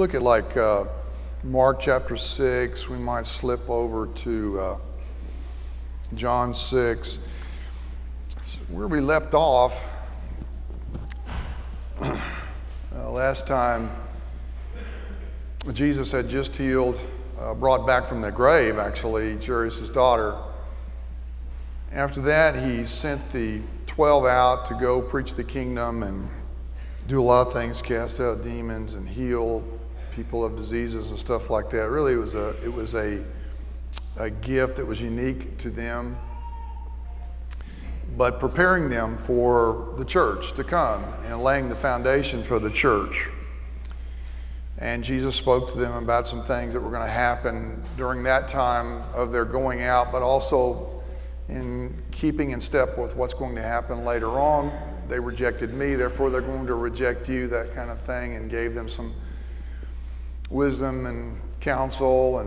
look at like Mark chapter 6, we might slip over to John 6. Where we left off last time, Jesus had just healed, brought back from the grave, actually, Jairus' daughter. After that, he sent the 12 out to go preach the kingdom and do a lot of things, cast out demons and heal people of diseases and stuff like that. Really, it was a gift that was unique to them, but preparing them for the church to come and laying the foundation for the church. And Jesus spoke to them about some things that were going to happen during that time of their going out, but also in keeping in step with what's going to happen later on. They rejected me, therefore they're going to reject you, that kind of thing, and gave them some wisdom and counsel.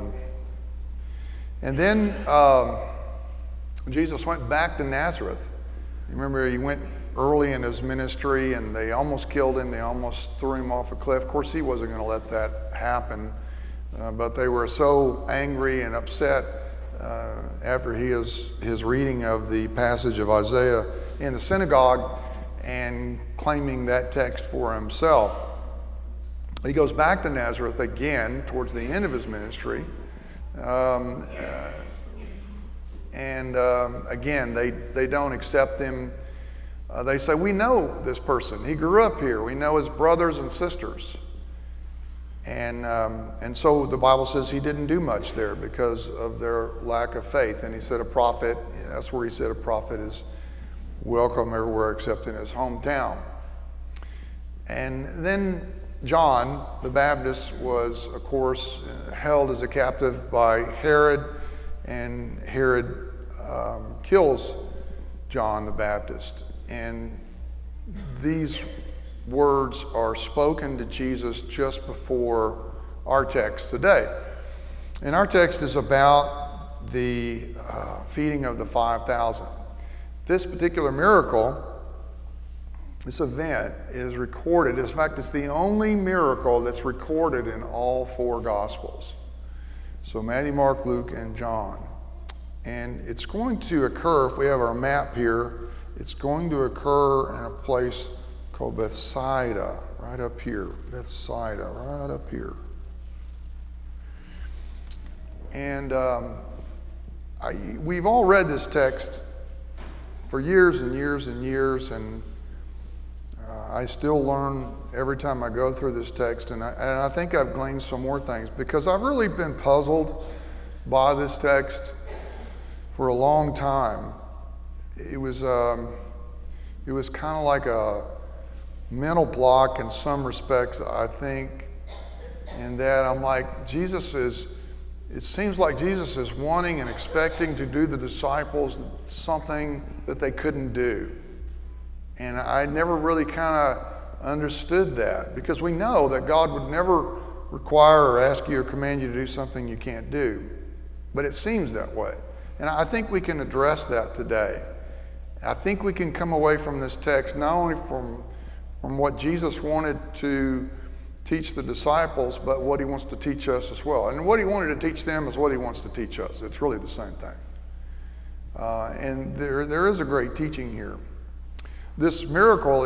And then Jesus went back to Nazareth. You remember, he went early in his ministry and they almost killed him. They almost threw him off a cliff. Of course, he wasn't going to let that happen, but they were so angry and upset after his reading of the passage of Isaiah in the synagogue and claiming that text for himself. He goes back to Nazareth again towards the end of his ministry. Again, they don't accept him. They say, we know this person. He grew up here. We know his brothers and sisters. And so the Bible says he didn't do much there because of their lack of faith. And he said a prophet, that's where he said a prophet is welcome everywhere except in his hometown. And then John the Baptist was, of course, held as a captive by Herod, and Herod kills John the Baptist. And these words are spoken to Jesus just before our text today. And our text is about the feeding of the 5,000. This particular miracle, this event, is recorded. In fact, it's the only miracle that's recorded in all four Gospels. So Matthew, Mark, Luke, and John. And it's going to occur, if we have our map here, it's going to occur in a place called Bethsaida, right up here. Bethsaida, right up here. And we've all read this text for years and years and years, and I still learn every time I go through this text, and I think I've gleaned some more things because I've really been puzzled by this text for a long time. It was kind of like a mental block in some respects, I think, in that I'm like, it seems like Jesus is wanting and expecting to do the disciples something that they couldn't do. And I never really kind of understood that, because we know that God would never require or ask you or command you to do something you can't do. But it seems that way. And I think we can address that today. I think we can come away from this text not only from what Jesus wanted to teach the disciples, but what he wants to teach us as well. And what he wanted to teach them is what he wants to teach us. It's really the same thing. And there is a great teaching here. This miracle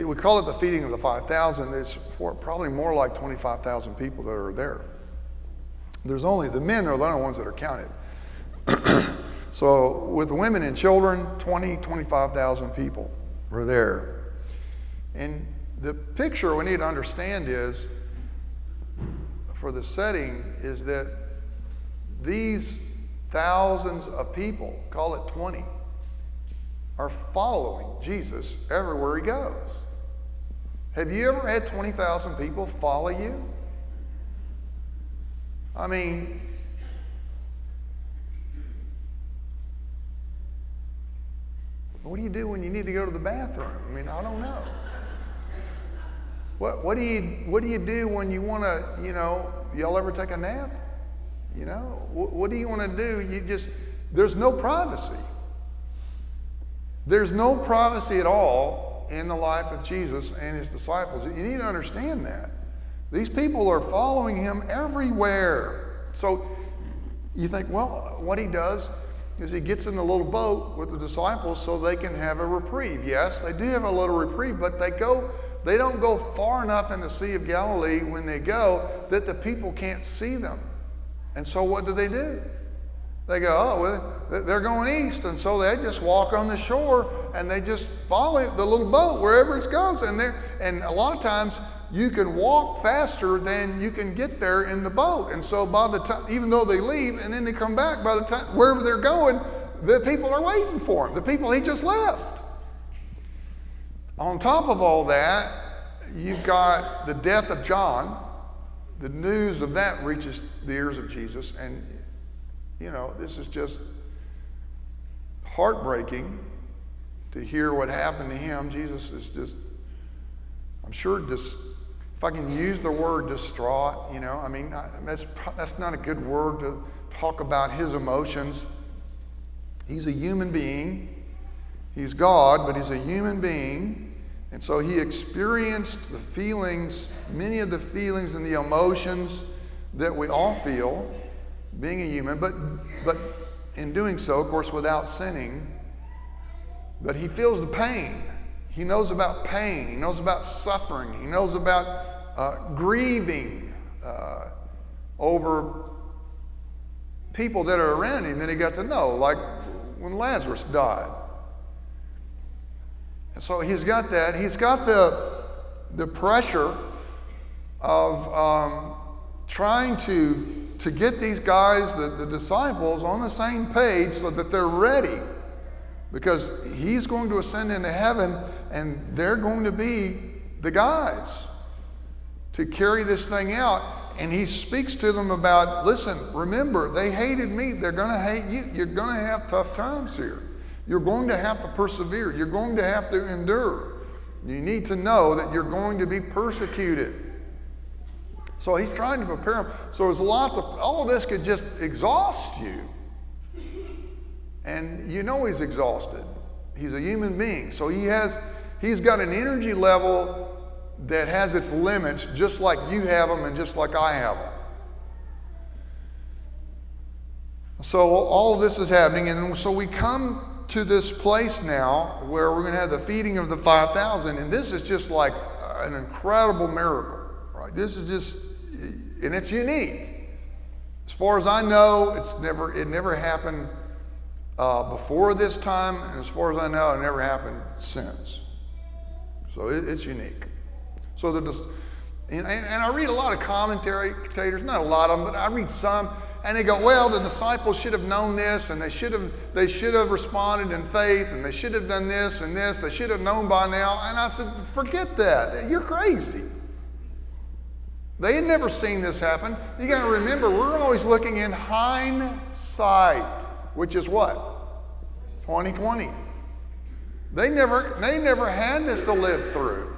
we call it the feeding of the 5,000. It's probably more like 25,000 people that are there. The men are the only ones that are counted. So with the women and children, 25,000 people were there. And the picture we need to understand is, for the setting, is that these thousands of people, call it 20, are following Jesus everywhere he goes. Have you ever had 20,000 people follow you? I mean, what do you do when you need to go to the bathroom? I mean, I don't know. What do you do when you want to, y'all ever take a nap? What do you want to do? There's no privacy. There's no privacy at all in the life of Jesus and his disciples. You need to understand that. These people are following him everywhere. So you think, well, what he does is he gets in the little boat with the disciples so they can have a reprieve. Yes, they do have a little reprieve, but they don't go far enough in the Sea of Galilee when they go that the people can't see them. And so what do? They go, oh, well, they're going east, and so they just walk on the shore and they just follow the little boat wherever it goes. And a lot of times you can walk faster than you can get there in the boat. And so by the time, even though they leave and then they come back, by the time wherever they're going, the people are waiting for him. The people he just left. On top of all that, you've got the death of John. The news of that reaches the ears of Jesus, and you know, this is just heartbreaking to hear what happened to him. Jesus is just, I'm sure, just, if I can use the word distraught, you know, I mean, that's not a good word to talk about his emotions. He's a human being. He's God, but he's a human being. And so he experienced the feelings, many of the feelings and the emotions that we all feel, being a human, but in doing so, of course, without sinning. But he feels the pain. He knows about pain. He knows about suffering. He knows about grieving over people that are around him that he got to know, like when Lazarus died. And so he's got that. He's got the pressure of trying to get these guys, the disciples, on the same page so that they're ready. Because he's going to ascend into heaven and they're going to be the guys to carry this thing out. And he speaks to them about, listen, remember, they hated me. They're going to hate you. You're going to have tough times here. You're going to have to persevere. You're going to have to endure. You need to know that you're going to be persecuted. So he's trying to prepare them. So there's lots of, all of this could just exhaust you. And you know he's exhausted. He's a human being. So he's got an energy level that has its limits, just like you have them and just like I have them. So all of this is happening, and so we come to this place now where we're going to have the feeding of the 5,000, and this is just like an incredible miracle, right? This is just, and it's unique. As far as I know, it never happened before this time, and as far as I know, it never happened since. So it's unique. So and I read a lot of commentators, not a lot of them, but I read some, and they go, well, the disciples should have known this, and they should have responded in faith, and they should have done this and this. They should have known by now. And I said, forget that. You're crazy. They had never seen this happen. You got to remember, we're always looking in hindsight, which is what? 2020. They never had this to live through.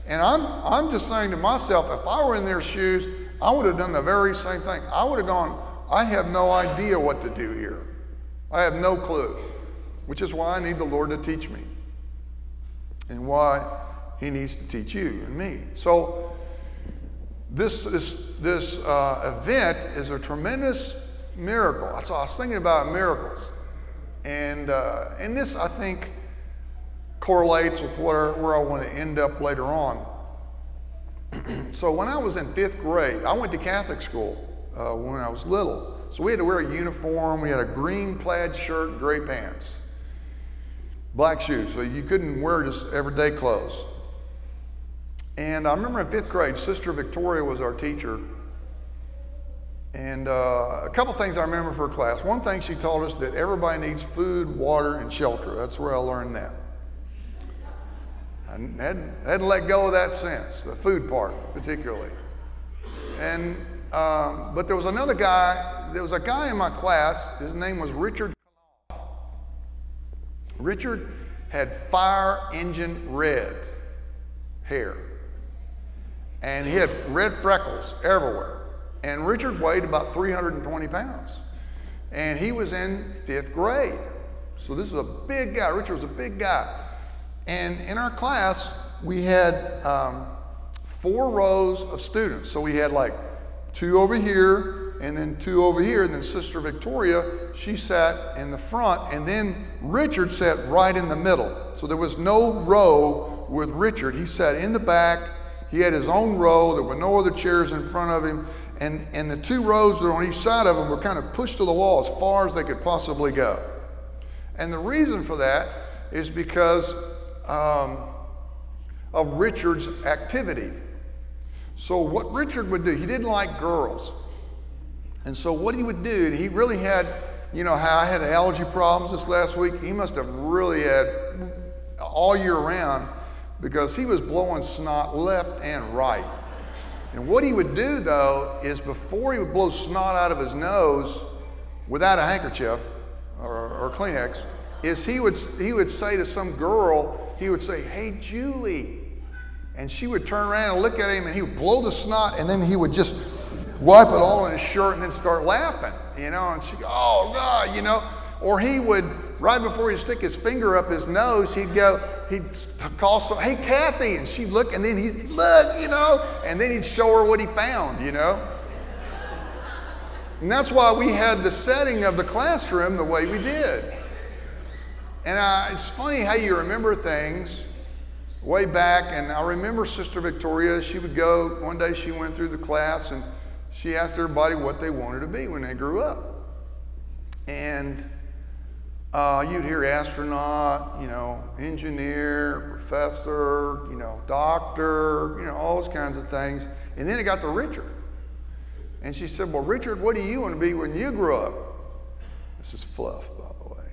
And I'm just saying to myself, if I were in their shoes, I would have done the very same thing. I would have gone, I have no idea what to do here. I have no clue, which is why I need the Lord to teach me and why he needs to teach you and me. So this event is a tremendous miracle. So I was thinking about miracles. And this, I think, correlates with where I want to end up later on. So when I was in 5th grade, I went to Catholic school when I was little. So we had to wear a uniform. We had a green plaid shirt and gray pants, black shoes. So you couldn't wear just everyday clothes. And I remember in 5th grade, Sister Victoria was our teacher. And a couple things I remember for class. One thing, she told us that everybody needs food, water, and shelter. That's where I learned that. I hadn't let go of that since, the food part particularly. And but there was another guy. There was a guy in my class. His name was Richard. Richard had fire engine red hair, and he had red freckles everywhere. And Richard weighed about 320 pounds, and he was in 5th grade. So this is a big guy. Richard was a big guy. And in our class, we had 4 rows of students. So we had like 2 over here, and then 2 over here, and then Sister Victoria, she sat in the front, and then Richard sat right in the middle. So there was no row with Richard. He sat in the back. He had his own row. There were no other chairs in front of him. And the 2 rows that were on each side of him were kind of pushed to the wall as far as they could possibly go. And the reason for that is because of Richard's activity. So what Richard would do, he didn't like girls. And so what he would do, he really had, you know how I had allergy problems this last week? He must have really had all year round, because he was blowing snot left and right. And what he would do, though, is before he would blow snot out of his nose without a handkerchief or Kleenex, is he would say to some girl, he would say, "Hey, Julie." And she would turn around and look at him, and he would blow the snot, and then he would just wipe it all on his shirt and then start laughing, you know, and she'd go, "Oh, God," you know. Or he would, right before he'd stick his finger up his nose, he'd call "Hey, Kathy," and she'd look, and then he'd look, you know, and then he'd show her what he found, you know. And that's why we had the setting of the classroom the way we did. And it's funny how you remember things way back. And I remember Sister Victoria, she would go, one day she went through the class and she asked everybody what they wanted to be when they grew up. And you'd hear astronaut, you know, engineer, professor, you know, doctor, you know, all those kinds of things. And then it got to Richard. And she said, "Well, Richard, what do you want to be when you grow up?" This is fluff, by the way.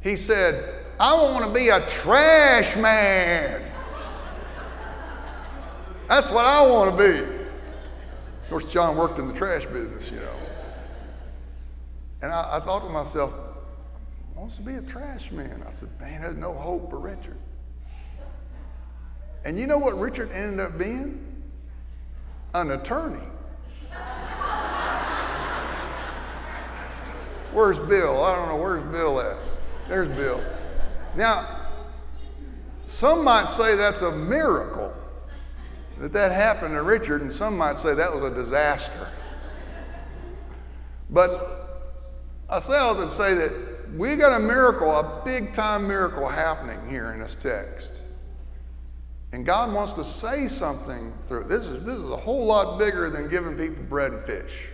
He said, "I want to be a trash man." That's what I want to be. Of course, John worked in the trash business, you know. And I thought to myself, wants to be a trash man. I said, man, there's no hope for Richard. And you know what Richard ended up being? An attorney. Where's Bill? I don't know, where's Bill at? There's Bill. Now, some might say that's a miracle that happened to Richard, and some might say that was a disaster. But I say all that to say that we got a miracle, a big time miracle happening here in this text. And God wants to say something through it. This is a whole lot bigger than giving people bread and fish.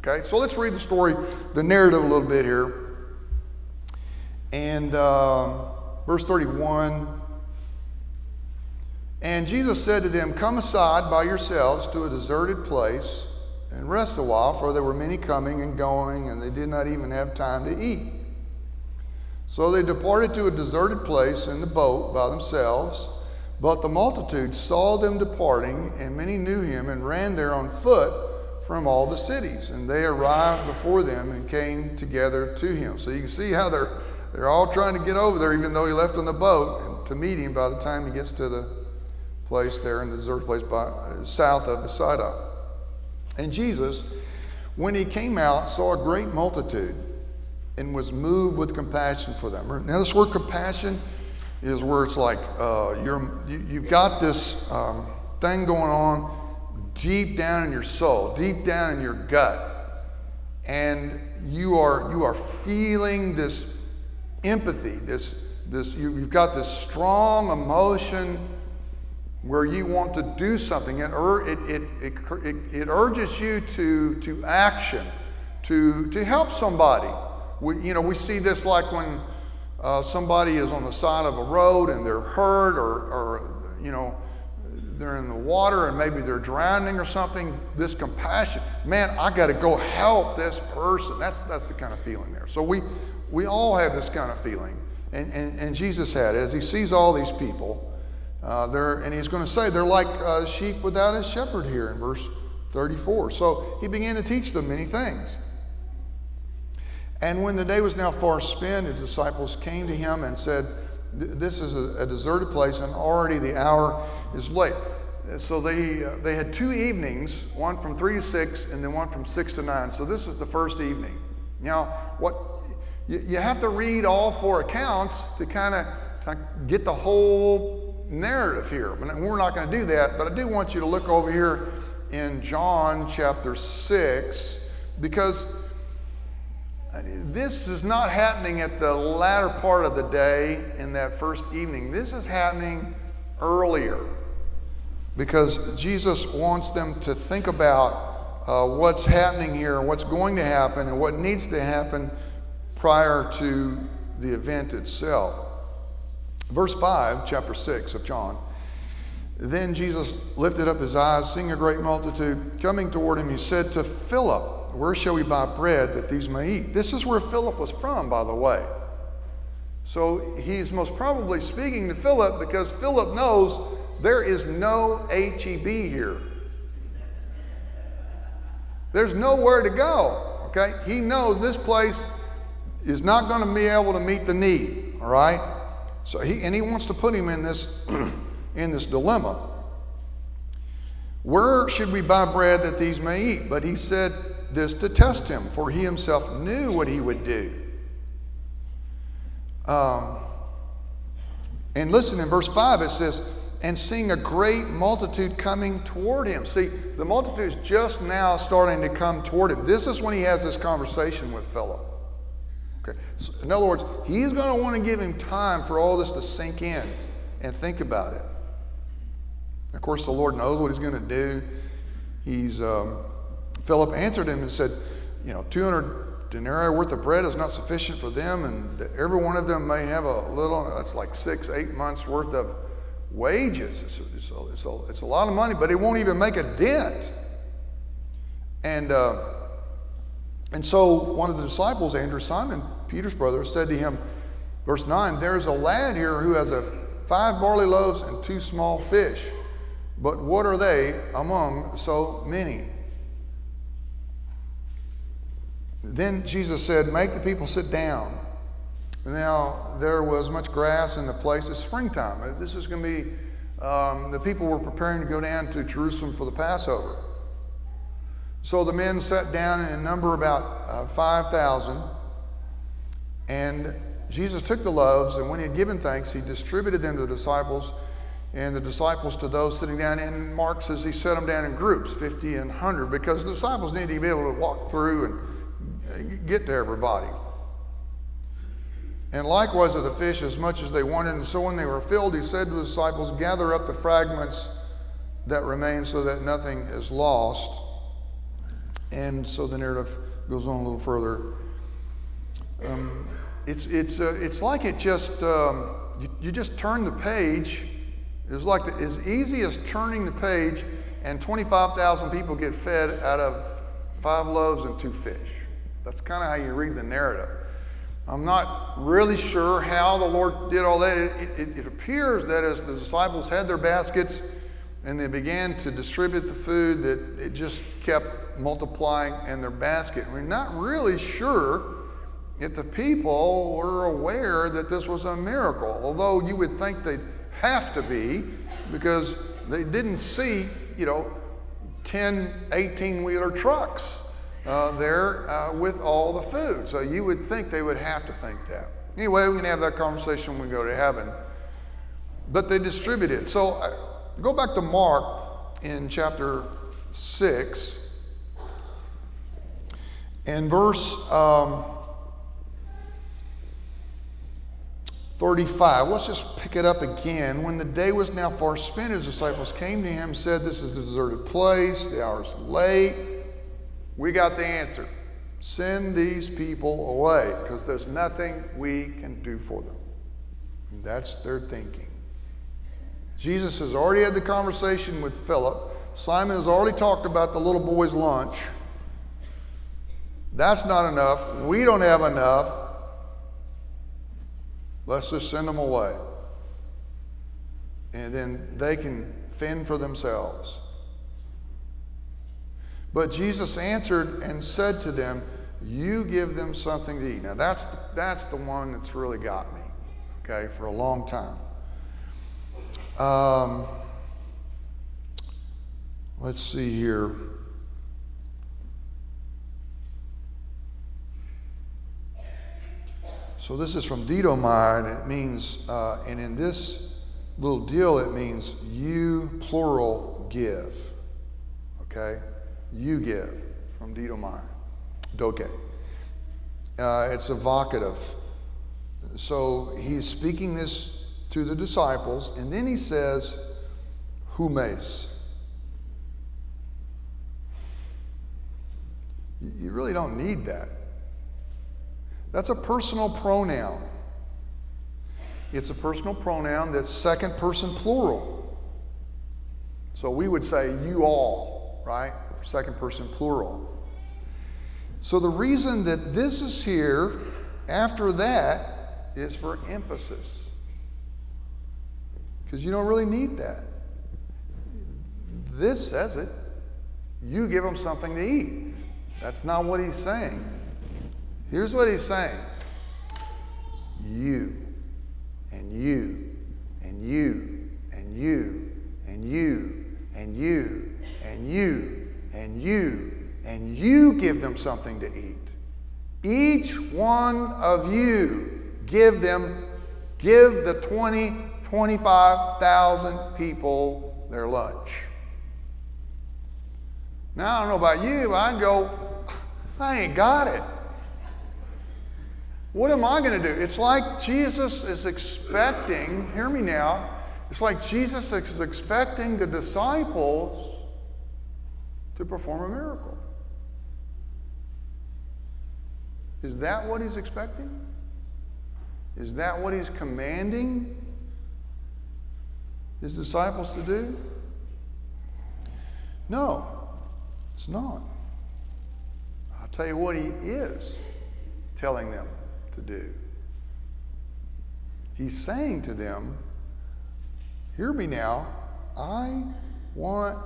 Okay, so let's read the story, the narrative a little bit here. And verse 31. And Jesus said to them, "Come aside by yourselves to a deserted place and rest a while, for there were many coming and going, and they did not even have time to eat." So they departed to a deserted place in the boat by themselves. But the multitude saw them departing, and many knew him and ran there on foot from all the cities. And they arrived before them and came together to him. So you can see how they're all trying to get over there, even though he left on the boat, and to meet him by the time he gets to the place there in the deserted place south of Bethsaida. And Jesus, when he came out, saw a great multitude and was moved with compassion for them. Now this word compassion is where it's like you've got this thing going on deep down in your soul, deep down in your gut, and you are feeling this empathy, you've got this strong emotion where you want to do something. It urges you to action, to help somebody. We see this like when somebody is on the side of a road and they're hurt, or they're in the water and maybe they're drowning or something. This compassion, man, I got to go help this person. That's the kind of feeling there. So we all have this kind of feeling, and Jesus had it as he sees all these people. And he's going to say they're like sheep without a shepherd here in verse 34. So he began to teach them many things. And when the day was now far spent, his disciples came to him and said, "This is a deserted place, and already the hour is late." So they had 2 evenings, one from 3 to 6, and then one from 6 to 9. So this is the first evening. Now, you have to read all 4 accounts to kind of get the whole narrative here. We're not going to do that, but I do want you to look over here in John chapter 6, because this is not happening at the latter part of the day in that first evening. This is happening earlier, because Jesus wants them to think about what's happening here, what's going to happen, and what needs to happen prior to the event itself. Verse 5, chapter 6 of John. Then Jesus lifted up his eyes, seeing a great multitude coming toward him. He said to Philip, where shall we buy bread that these may eat? This is where Philip was from, by the way. So he's most probably speaking to Philip, because Philip knows there is no HEB here. There's nowhere to go, okay? He knows this place is not going to be able to meet the need, all right? So he wants to put him in this in this dilemma. Where should we buy bread that these may eat? But he said this to test him, for he himself knew what he would do. And listen, in verse 5 it says, and seeing a great multitude coming toward him. See, the multitude is just now starting to come toward him. This is when he has this conversation with Philip. Okay. So in other words, he's going to want to give him time for all this to sink in and think about it. Of course, the Lord knows what he's going to do. Philip answered him and said, 200 denarii worth of bread is not sufficient for them, and that every one of them may have a little. That's like 6-8 months worth of wages. It's a lot of money, but it won't even make a dent. And so one of the disciples, Andrew, Simon Peter's brother, said to him, verse 9, there is a lad here who has 5 barley loaves and 2 small fish. But what are they among so many? Then Jesus said, make the people sit down. Now there was much grass in the place. It's springtime. This is going to be, the people were preparing to go down to Jerusalem for the Passover. So the men sat down in number about 5,000. And Jesus took the loaves, and when he had given thanks, he distributed them to the disciples, and the disciples to those sitting down. And Mark says he set them down in groups, 50 and 100, because the disciples needed to be able to walk through and get to everybody. And likewise of the fish, as much as they wanted. And so when they were filled, he said to the disciples, gather up the fragments that remain so that nothing is lost. And so the narrative goes on a little further. It's like it just, you just turn the page. It was like as easy as turning the page, and 25,000 people get fed out of 5 loaves and 2 fish. That's kind of how you read the narrative. I'm not really sure how the Lord did all that. It appears that as the disciples had their baskets and they began to distribute the food, that it just kept multiplying in their basket. We're not really sure if the people were aware that this was a miracle, although you would think they'd have to be, because they didn't see, 10 18-wheeler trucks there with all the food. So you would think they would have to think that. Anyway, we can have that conversation when we go to heaven. But they distributed. So go back to Mark in chapter 6 and verse 35. Let's just pick it up again. When the day was now far spent, his disciples came to him and said, this is a deserted place, the hour's late. We got the answer. Send these people away, because there's nothing we can do for them. And that's their thinking. Jesus has already had the conversation with Philip. Simon has already talked about the little boy's lunch. That's not enough. We don't have enough. Let's just send them away. And then they can fend for themselves. But Jesus answered and said to them, you give them something to eat. Now that's the one that's really got me, okay, for a long time. Let's see here. So this is from Didomai, and it means, and in this little deal, it means you, plural, give. Okay? You give, from didomai, doke. It's evocative. So he's speaking this to the disciples, and then he says, humes. You really don't need that. That's a personal pronoun. It's a personal pronoun that's second person plural. So we would say you all, right? Second person plural. So the reason that this is here after that is for emphasis. Because you don't really need that. This says it. You give them something to eat. That's not what he's saying. Here's what he's saying. You, and you, and you, and you, and you, and you, and you, and you, and you give them something to eat. Each one of you give the 25,000 people their lunch. Now, I don't know about you, but I'd go, I ain't got it. What am I going to do? It's like Jesus is expecting, hear me now, it's like Jesus is expecting the disciples to perform a miracle. Is that what he's expecting? Is that what he's commanding his disciples to do? No, it's not. I'll tell you what he is telling them to do. He's saying to them, hear me now, I want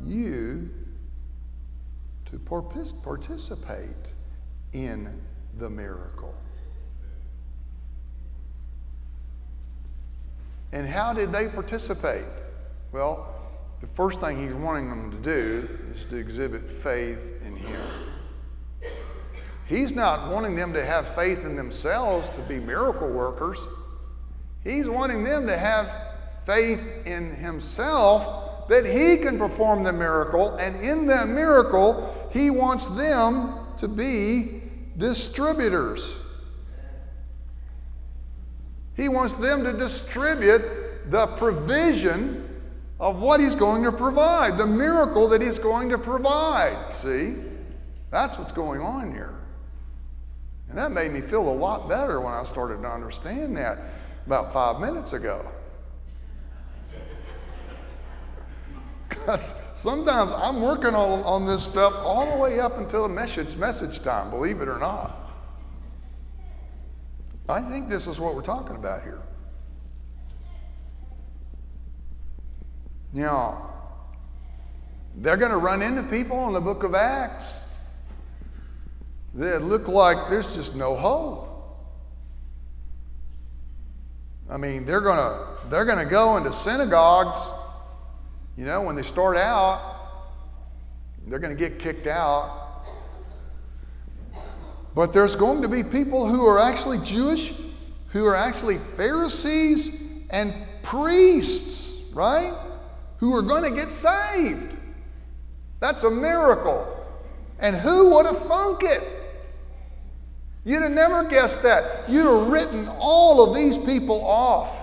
you to participate in the miracle. And how did they participate? Well, the first thing he's wanting them to do is to exhibit faith in him. He's not wanting them to have faith in themselves to be miracle workers. He's wanting them to have faith in himself that he can perform the miracle, and in that miracle, he wants them to be distributors. He wants them to distribute the provision of what he's going to provide, the miracle that he's going to provide. See? That's what's going on here. And that made me feel a lot better when I started to understand that about 5 minutes ago. Because sometimes I'm working on this stuff all the way up until the message time, believe it or not. I think this is what we're talking about here. Now, they're going to run into people in the book of Acts that look like there's just no hope. I mean, they're going to go into synagogues. You know, when they start out, they're going to get kicked out. But there's going to be people who are actually Jewish, who are actually Pharisees and priests, right? Who are going to get saved. That's a miracle. And who would have thunk it? You'd have never guessed that. You'd have written all of these people off.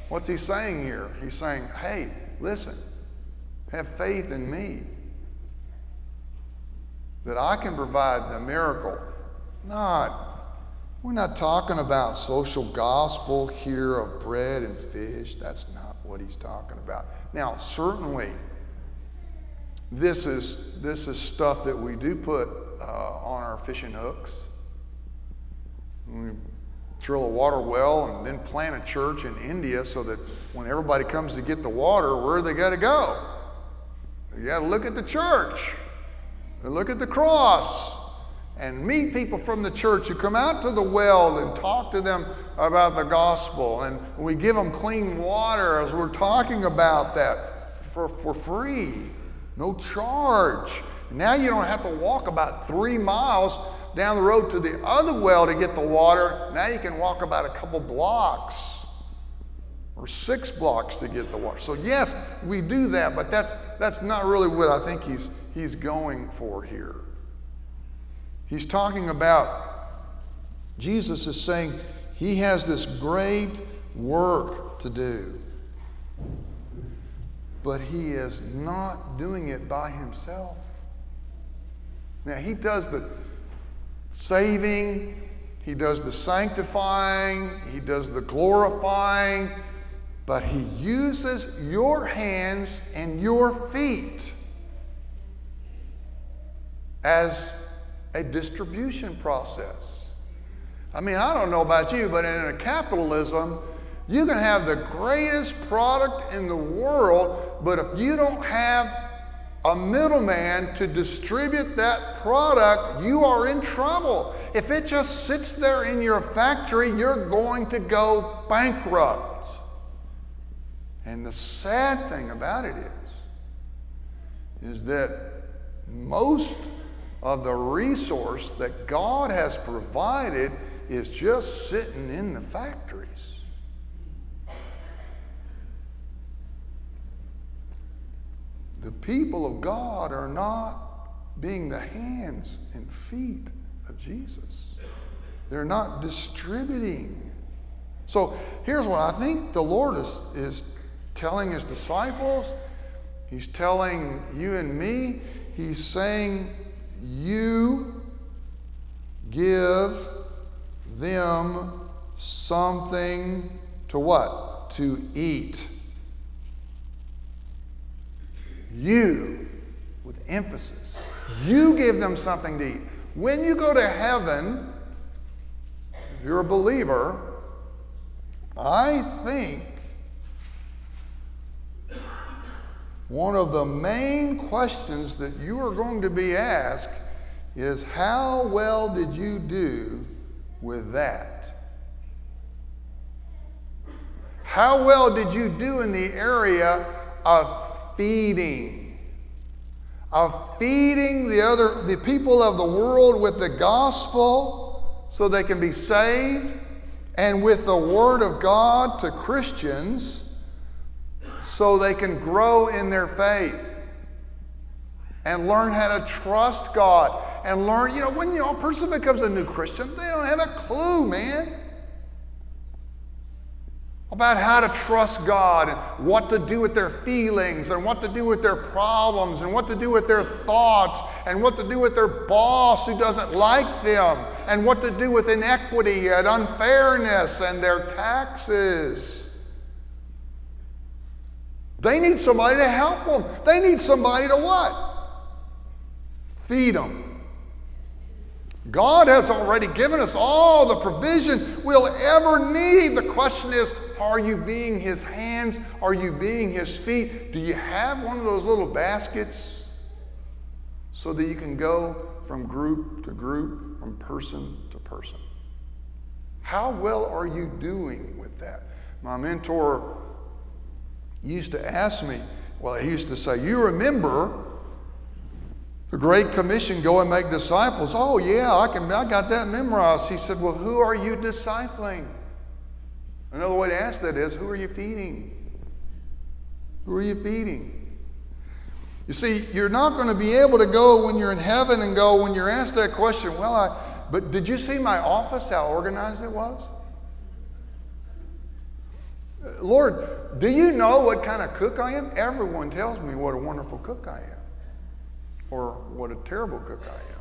What's he saying here? He's saying, hey, listen, have faith in me that I can provide the miracle. We're not talking about social gospel here of bread and fish. That's not what he's talking about. Now, certainly, this is stuff that we do put on our fishing hooks. We drill a water well and then plant a church in India so that when everybody comes to get the water, where they got to go? You got to look at the church. Look at the cross and meet people from the church who come out to the well and talk to them about the gospel. And we give them clean water as we're talking about that for free, no charge. Now you don't have to walk about 3 miles down the road to the other well to get the water. Now you can walk about a couple blocks or 6 blocks to get the water. So yes, we do that, but that's not really what I think he's going for here. He's talking about, Jesus is saying he has this great work to do, but he is not doing it by himself. Now, he does the saving, he does the sanctifying, he does the glorifying, but he uses your hands and your feet as a distribution process. I mean, I don't know about you, but in a capitalism, you can have the greatest product in the world, but if you don't have a middleman to distribute that product, you are in trouble. If it just sits there in your factory, you're going to go bankrupt. And the sad thing about it is that most of the resource that God has provided is just sitting in the factories. The people of God are not being the hands and feet of Jesus. They're not distributing. So here's what I think the Lord is telling his disciples. He's telling you and me. He's saying, you give them something to what? To eat. You, with emphasis, you give them something to eat. When you go to heaven, if you're a believer, I think one of the main questions that you are going to be asked is, how well did you do with that? How well did you do in the area of feeding the people of the world with the gospel so they can be saved, and with the word of God to Christians so they can grow in their faith and learn how to trust God and learn, when a person becomes a new Christian, they don't have a clue, man, about how to trust God and what to do with their feelings and what to do with their problems and what to do with their thoughts and what to do with their boss who doesn't like them and what to do with inequity and unfairness and their taxes. They need somebody to help them. They need somebody to what? Feed them. God has already given us all the provision we'll ever need. The question is, are you being his hands? Are you being his feet? Do you have one of those little baskets so that you can go from group to group, from person to person? How well are you doing with that? My mentor used to ask me, he used to say, you remember the Great Commission, go and make disciples? Oh yeah, I got that memorized. He said, well, who are you discipling? Another way to ask that is, who are you feeding? Who are you feeding? You see, you're not going to be able to go when you're in heaven and go, when you're asked that question, but did you see my office, how organized it was? Lord, do you know what kind of cook I am? Everyone tells me what a wonderful cook I am, or what a terrible cook I am.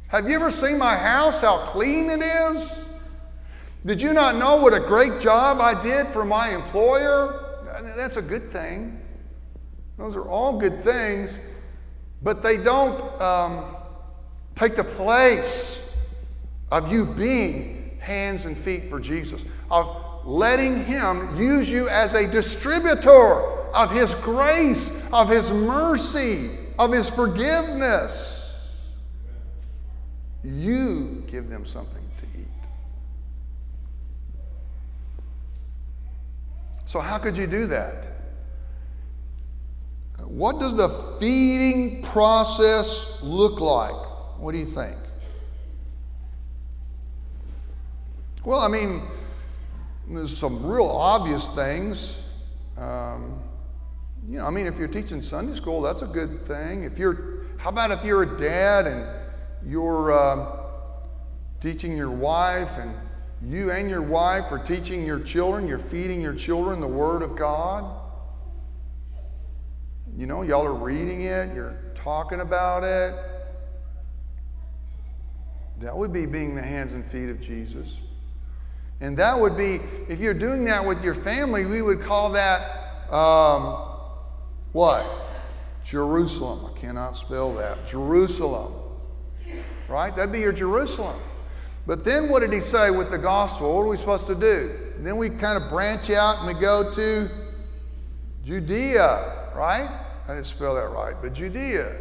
Have you ever seen my house, how clean it is? Did you not know what a great job I did for my employer? That's a good thing. Those are all good things, but they don't take the place of you being hands and feet for Jesus, of letting him use you as a distributor of his grace, of his mercy, of his forgiveness. You give them something to eat. So how could you do that? What does the feeding process look like? What do you think? Well, There's some real obvious things. I mean, if you're teaching Sunday school, that's a good thing. How about if you're a dad and you're teaching your wife, and you and your wife are teaching your children, you're feeding your children the Word of God? Y'all are reading it, you're talking about it. That would be being the hands and feet of Jesus. And that would be, if you're doing that with your family, we would call that, what? Jerusalem. I cannot spell that. Jerusalem. Right? That'd be your Jerusalem. But then what did he say with the gospel? What are we supposed to do? And then we kind of branch out and we go to Judea, right? I didn't spell that right, but Judea.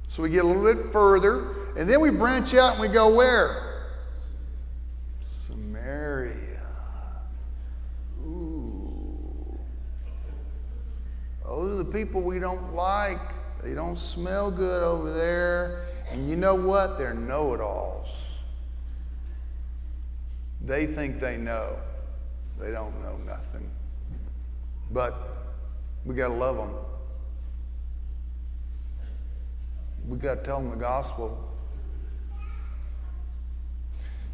So we get a little bit further, and then we branch out and we go where? Samaria. Ooh. Those are the people we don't like. They don't smell good over there. And you know what? They're know-it-alls. They think they know. They don't know nothing. But we got to love them. We got to tell them the gospel.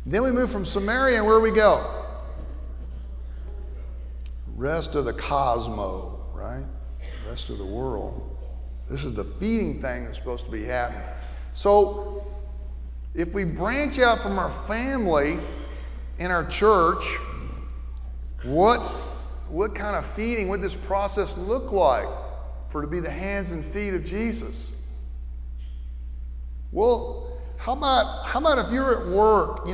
Then we move from Samaria, and where we go? Rest of the cosmos, right? Rest of the world. This is the feeding thing that's supposed to be happening. So, if we branch out from our family in our church, what kind of feeding would this process look like for to be the hands and feet of Jesus? Well, how about if you're at work,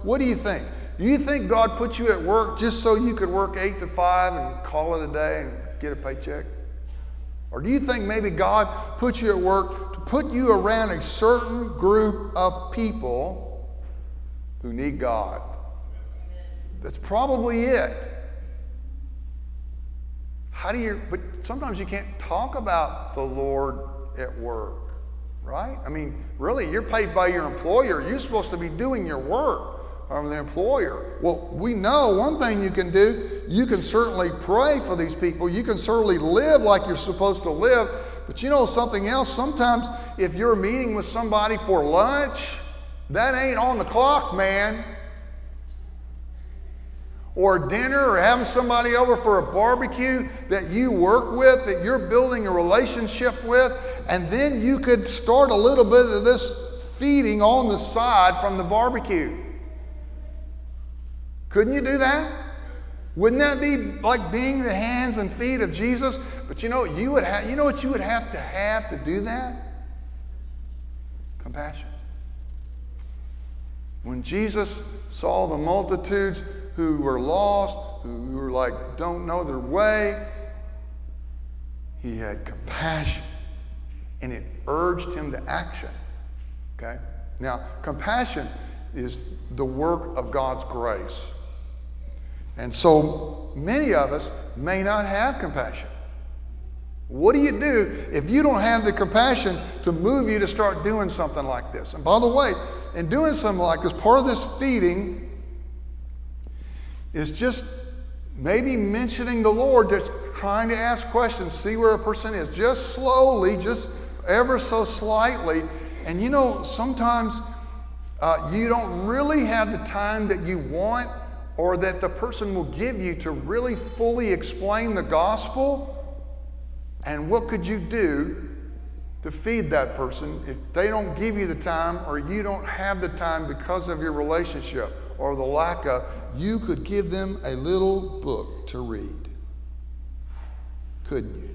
what do you think? Do you think God put you at work just so you could work 8 to 5 and call it a day and get a paycheck? Or do you think maybe God put you at work to put you around a certain group of people who need God? That's probably it. But sometimes you can't talk about the Lord at work, right? I mean, really, you're paid by your employer. You're supposed to be doing your work from the employer. Well, we know one thing you can do. You can certainly pray for these people. You can certainly live like you're supposed to live. But something else, sometimes if you're meeting with somebody for lunch, that ain't on the clock, man. Or dinner, or having somebody over for a barbecue that you work with, that you're building a relationship with, and then you could start a little bit of this feeding on the side from the barbecue. Couldn't you do that? Wouldn't that be like being the hands and feet of Jesus? But you know what you would have to do that? Compassion. When Jesus saw the multitudes who were lost, who were like, don't know their way, he had compassion, and it urged him to action. Okay? Now, compassion is the work of God's grace. And so many of us may not have compassion. What do you do if you don't have the compassion to move you to start doing something like this? And by the way, in doing something like this, part of this feeding is just maybe mentioning the Lord, just trying to ask questions, see where a person is, just slowly, just ever so slightly. And sometimes you don't really have the time that you want or that the person will give you to really fully explain the gospel. And what could you do to feed that person if they don't give you the time, or you don't have the time because of your relationship or the lack of? You could give them a little book to read. Couldn't you?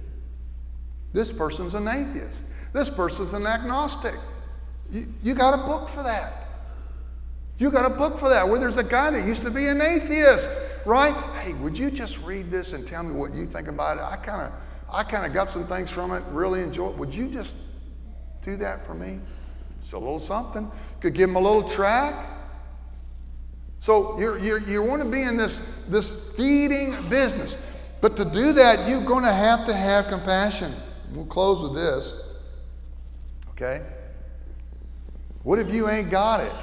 This person's an atheist. This person's an agnostic. You got a book for that. You got a book for that, where there's a guy that used to be an atheist, right? Hey, would you just read this and tell me what you think about it? I kind of got some things from it, really enjoy it. Would you just do that for me? It's a little something. Could give him a little track. So you want to be in this feeding business. But to do that, you're going to have compassion. We'll close with this. Okay? What if you ain't got it?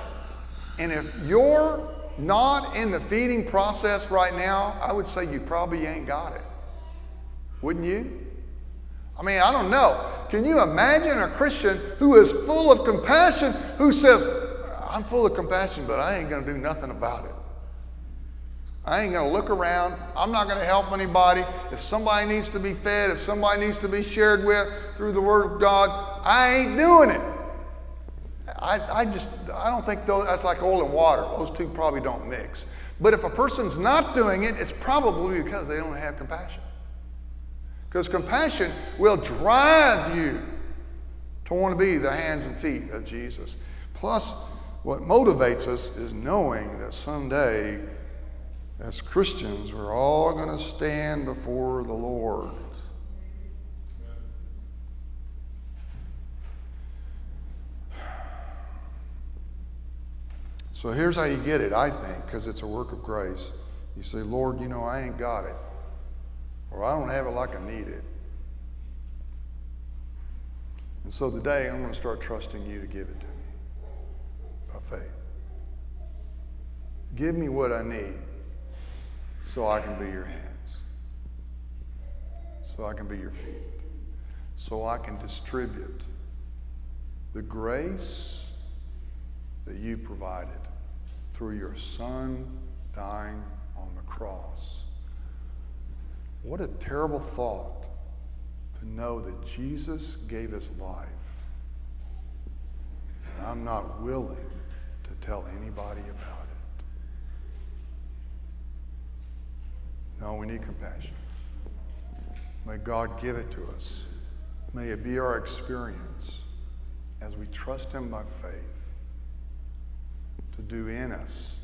And if your not in the feeding process right now, I would say you probably ain't got it. Wouldn't you? I mean, I don't know. Can you imagine a Christian who is full of compassion, who says, I'm full of compassion, but I ain't going to do nothing about it. I ain't going to look around. I'm not going to help anybody. If somebody needs to be fed, if somebody needs to be shared with through the Word of God, I ain't doing it. I don't think that's like oil and water. Those two probably don't mix. But if a person's not doing it, it's probably because they don't have compassion. Because compassion will drive you to want to be the hands and feet of Jesus. Plus, what motivates us is knowing that someday, as Christians, we're all going to stand before the Lord. So here's how you get it, I think, because it's a work of grace. You say, Lord, you know, I ain't got it. Or I don't have it like I need it. And so today, I'm going to start trusting you to give it to me by faith. Give me what I need so I can be your hands, so I can be your feet, so I can distribute the grace that you provided through your Son dying on the cross. What a terrible thought to know that Jesus gave his life. And I'm not willing to tell anybody about it. No, we need compassion. May God give it to us. May it be our experience as we trust him by faith to do in us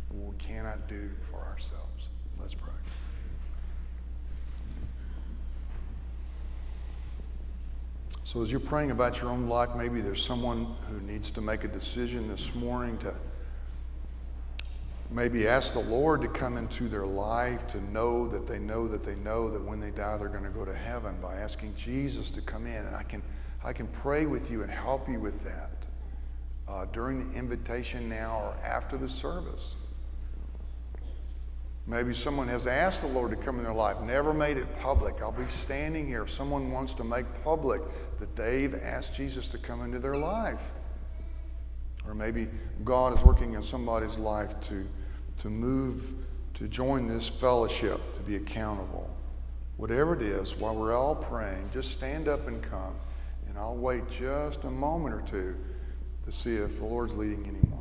what we cannot do for ourselves. Let's pray. So as you're praying about your own life, maybe there's someone who needs to make a decision this morning to maybe ask the Lord to come into their life, to know that they know that they know that when they die they're going to go to heaven, by asking Jesus to come in. And I can pray with you and help you with that during the invitation now or after the service. Maybe someone has asked the Lord to come in their life, never made it public. I'll be standing here if someone wants to make public that they've asked Jesus to come into their life. Or maybe God is working in somebody's life to move, to join this fellowship, to be accountable. Whatever it is, while we're all praying, just stand up and come. And I'll wait just a moment or two to see if the Lord's leading anyone.